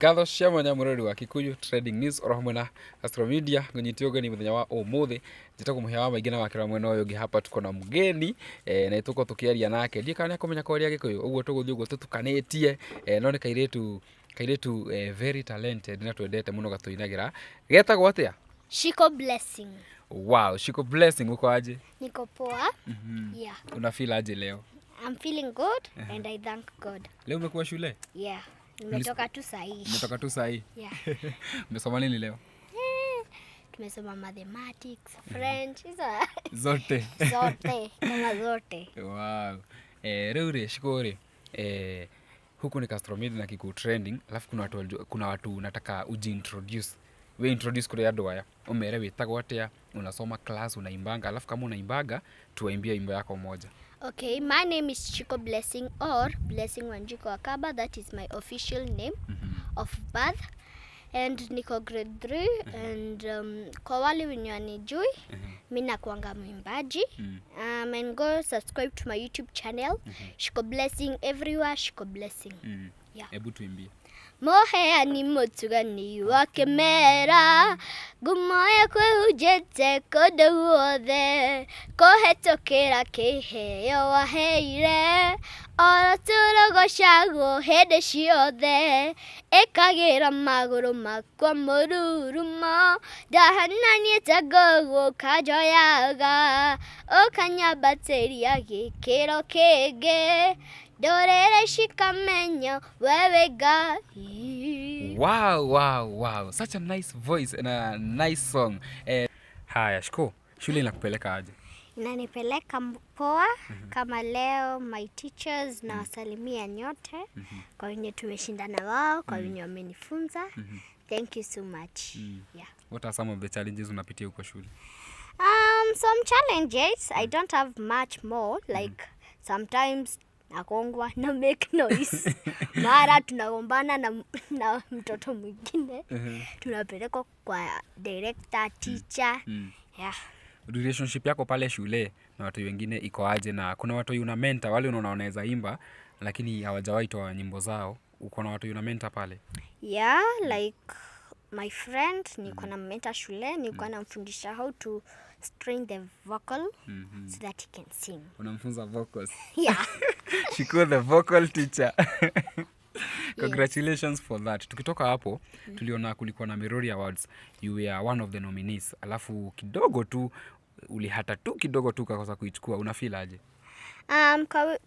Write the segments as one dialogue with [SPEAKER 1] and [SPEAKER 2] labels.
[SPEAKER 1] Gatho cia mwanya murori wa Kikuyu Trading News orohamwe na Astro Media ngonyitio ni muthenya wa umuthi njitagwo muhia maingi na wakira mwena uyu ngi hapa tuko na mugeni na tuko tukiaria nake ndika ni akomenya kwaria Gikuyu uguo tuguthii uguo tutukanitie no ni kairetu very talented na twendete muno gatuinagira getagwo atia
[SPEAKER 2] Shiku Blessing.
[SPEAKER 1] Wow, Shiku Blessing uko aje?
[SPEAKER 2] Niko poa. Yeah.
[SPEAKER 1] Una feel aje leo?
[SPEAKER 2] I'm feeling good and I thank God.
[SPEAKER 1] Leo umekuwa shule?
[SPEAKER 2] Yeah. Nimetoka tu sahi.
[SPEAKER 1] Umetoka tu sahi?
[SPEAKER 2] Yeah.
[SPEAKER 1] Umesoma nini leo?
[SPEAKER 2] Tumesoma mathematics, French,
[SPEAKER 1] zote.
[SPEAKER 2] Kama zote.
[SPEAKER 1] Wow. Rĩu Shiku huku ni Astro Media na Kikuyu Trending, alafu kuna watu nataka ujiintroduce. We introduce kule andu aya. Umere witagwo atia, unasoma class, unaimbanga, alafu kama unaimbaga tuwaimbia wimbo yako moja.
[SPEAKER 2] Okay, my name is Shiku Blessing or Blessing Wanjiko Akaba. That is my official name of birth. And niko grade 3 and kwa wale wenye wanijui mimi nakuanga mwimbaji. And go subscribe to my YouTube channel. Shiku Blessing everywhere, Shiku Blessing. Yeah.
[SPEAKER 1] Ebu tuimbie.
[SPEAKER 2] Mohe ni mutugani wa kemera gumoya kwehujete kodo guothe kohetokera kiheo waheire oro turogocagwo hĩndĩ ciothe ĩkagĩra magũrũ makwa mũrurumo ndahananiĩte ngũgũka njoyaga ũkanyambatĩria gĩkĩro kĩngĩ ndorere shikamenya wewe gai.
[SPEAKER 1] Wow. Such a nice voice and a nice song. Haya, Shiku, shule inakupeleka aje?
[SPEAKER 2] Inanipeleka poa. Kama leo my teachers na wasalimia nyote kwa wenye tumeshindana wao, kwa wenye wamenifunza. Thank you so much. Yeah.
[SPEAKER 1] What are some of the challenges unapitia huko shule?
[SPEAKER 2] Some challenges. I don't have much more like sometimes nakongwa na make noise. Mara tunagombana na mtoto mwingine. Tunapelekwa kwa director, teacher. Yeah.
[SPEAKER 1] Relationship yako pale shule na watu wengine iko aje, na kuna watu una mentor wale unaona wanaweza imba lakini hawajawahi toa nyimbo zao, uko na watu una mentor pale?
[SPEAKER 2] Yeah, like my friend niko na mentor shule, niko namfundisha how to strain the vocal so that he can sing.
[SPEAKER 1] Unamfunza vocals?
[SPEAKER 2] Yeah.
[SPEAKER 1] Shiku the vocal teacher. Congratulations for that. Tukitoka hapo tuliona kulikuwa na Mirror Awards, you were one of the nominees, alafu kidogo tu ulihata tu kidogo tu kakosa kuichukua, una feel aje?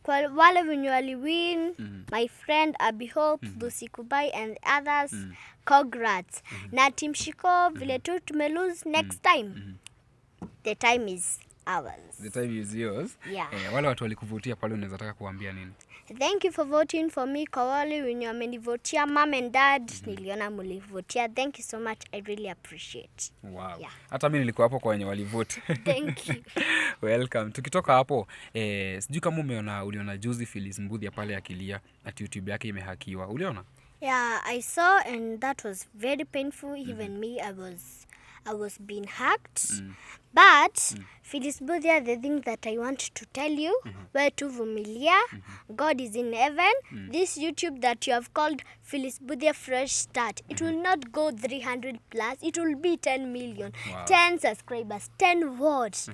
[SPEAKER 2] Kwa wale wenye waliwin, my friend Abihope, Thutha and others, congrats. Na team Shiku vile tu tumelose next time. The time is ours.
[SPEAKER 1] The time is yours.
[SPEAKER 2] Yeah.
[SPEAKER 1] Wale watu walikuvutia pale unaweza taka kuambia nini?
[SPEAKER 2] Thank you for voting for me. Kwa wale wenye wamenivotia, mom and dad, niliona mlivotia. Thank you so much. I really appreciate.
[SPEAKER 1] Wow.
[SPEAKER 2] Yeah.
[SPEAKER 1] Hata mimi nilikuwa hapo kwa wenye walivote.
[SPEAKER 2] Thank you.
[SPEAKER 1] Welcome. Tukitoka hapo, sijui kama uliona juzi Phyllis Mbuthia pale akilia ati YouTube yake imehakiwa. Uliona?
[SPEAKER 2] Yeah, I saw and that was very painful. Even me, I was being hacked. But Phyllis Mbuthia, the thing that I want to tell you, we're too familiar. God is in heaven. This YouTube that you have called Phyllis Mbuthia Fresh Start, it will not go 300 plus. It will be 10 million. Wow. 10 subscribers, 10 watts.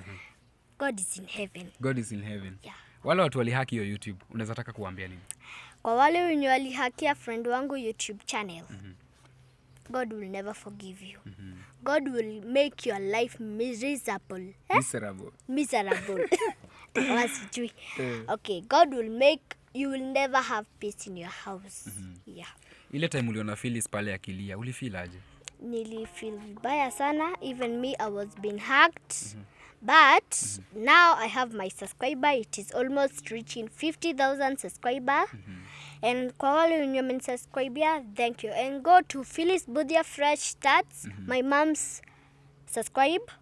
[SPEAKER 2] God is in heaven.
[SPEAKER 1] God is in heaven.
[SPEAKER 2] Yeah.
[SPEAKER 1] Wale watu walihaki hiyo YouTube, unaweza taka kuambia nini?
[SPEAKER 2] Kwa wale wenye walihakia friend wangu YouTube channel, God will never forgive you. God will make your life miserable. Miserable. Okay, God will make you will never have peace in your house. Yeah.
[SPEAKER 1] Ile time uliona Phyllis pale akilia, ulifeel aje?
[SPEAKER 2] Nilifeel vibaya sana. Even me, I was being hacked. But now I have my subscriber. It is almost reaching 50,000 subscribers. And kwa wale wenye wamenisubscribia, thank you. And go to Phyllis Mbuthia Fresh Starts, my mom's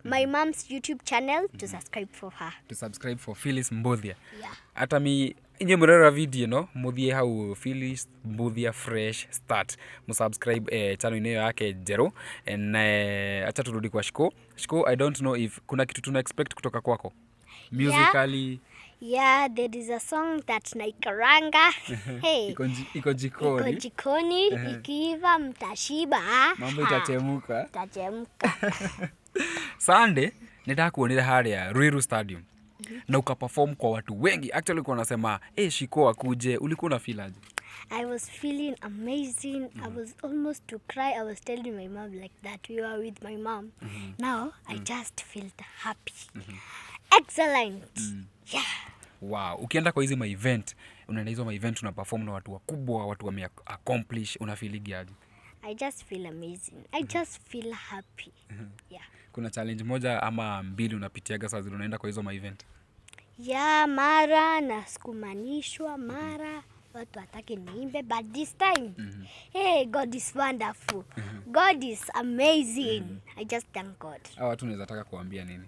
[SPEAKER 2] my mom's YouTube channel to subscribe for her.
[SPEAKER 1] To subscribe for Phyllis Mbuthia.
[SPEAKER 2] Yeah.
[SPEAKER 1] Hata mi inye murera video no muthie hau Phyllis Mbuthia Fresh Start musubscribe channel ine yake Jero, and acha turudi kwa Shiku. I don't know if kuna kitu tuna expect kutoka kwako musically.
[SPEAKER 2] Yeah, there is a song that naikaranga. Hey,
[SPEAKER 1] Iko jikoni.
[SPEAKER 2] iko jikoni, ikiiva mtashiba.
[SPEAKER 1] Mambo itachemuka.
[SPEAKER 2] Itachemuka.
[SPEAKER 1] Sunday nitakuonera haria Ruiru Stadium. Na ukaperform kwa watu wengi. Actually kwa nasema, Shiko akuje, ulikuwa na feel aje?
[SPEAKER 2] I was feeling amazing. I was almost to cry. I was telling my mom like that. We were with my mom. Now, I just felt happy. Excellent. Yeah.
[SPEAKER 1] Wow. Ukienda kwa hizi ma-event, unaenda hizo ma-event unaperform na watu wakubwa, watu wame-accomplish, unafeelingi aje?
[SPEAKER 2] I just feel amazing. I just feel happy. Yeah.
[SPEAKER 1] Kuna challenge moja ama mbili unapitiaga saa zile unaenda kwa hizo ma-event?
[SPEAKER 2] Yeah, mara nasukumanishwa, mara watu wataki niimbe, but this time, hey, God is wonderful. God is amazing. I just thank God.
[SPEAKER 1] Hawa watu unaweza taka kuambia nini?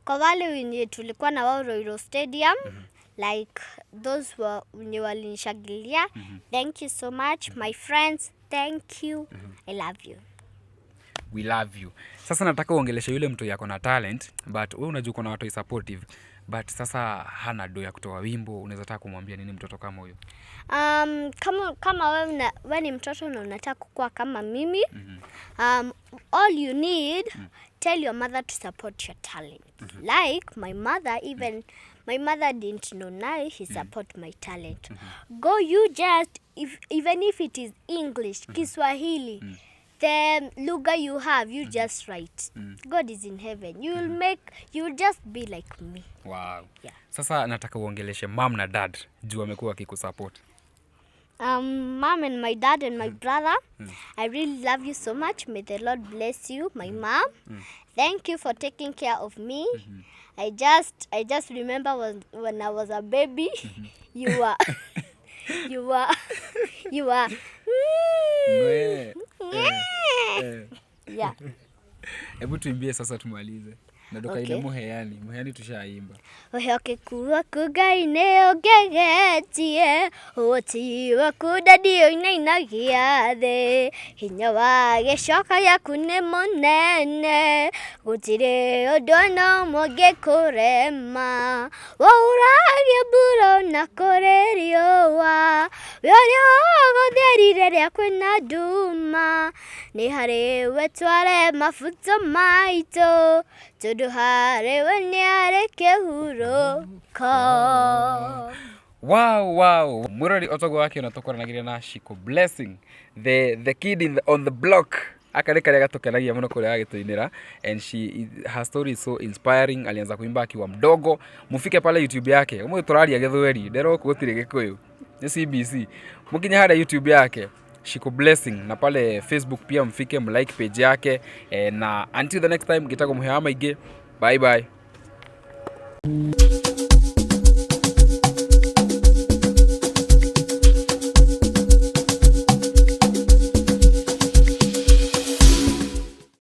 [SPEAKER 2] Kwa wale wenye tulikuwa na wao Ruiru Stadium, like those wenye walinishangilia, thank you so much. My friends, thank you. I love you.
[SPEAKER 1] We love you. Sasa nataka uongeleshe yule mtu yako na talent, but wewe unajua kuna watu supportive, but sasa hana do ya kutoa wimbo, unaweza taka kumwambia nini mtoto kama huyo?
[SPEAKER 2] Kama wewe ni mtoto na unataka kukua kama mimi, all you need, tell your mother to support your talent. Like my mother, my mother didn't know now she support my talent. Go, you just, even if it is English, Kiswahili, the lugha you have, you just write. God is in heaven. You'll just be like me.
[SPEAKER 1] Wow.
[SPEAKER 2] Yeah.
[SPEAKER 1] Sasa nataka uongeleshe mom na dad juu amekuwa akikusupport.
[SPEAKER 2] Mom and my dad and my brother, I really love you so much. May the Lord bless you. My mom, thank you for taking care of me. I just remember when I was a baby, you were yeah.
[SPEAKER 1] Hebu tuimbie sasa tumalize. Nadoka ile muheani tushaimba.
[SPEAKER 2] Ohoke kuwa kugaine ogegetie oti wa kudadio inainagia the hinya wa geshoka ya kune monene gutire odono moge kurema waurage buro na korerio wa yorio godherire rya kwina duma ni hari wetware mafuto maito tuduhare wanyareke huroka.
[SPEAKER 1] Wow. Murari otogo wake unatokoranagira na Shiku Blessing, the kid on the block. Akareka gatokanagia muno kule agituinira, and her story is so inspiring. Alianza kuimba akiwa mdogo. Mufike pale YouTube yake. Umwe turaria gethweri ndero kugutire gikuyu. Ni CBC. Mukinya hada YouTube yake Shiku Blessing, na pale Facebook pia mfike mlike page yake, na until the next time gitago muheama ige. Bye bye.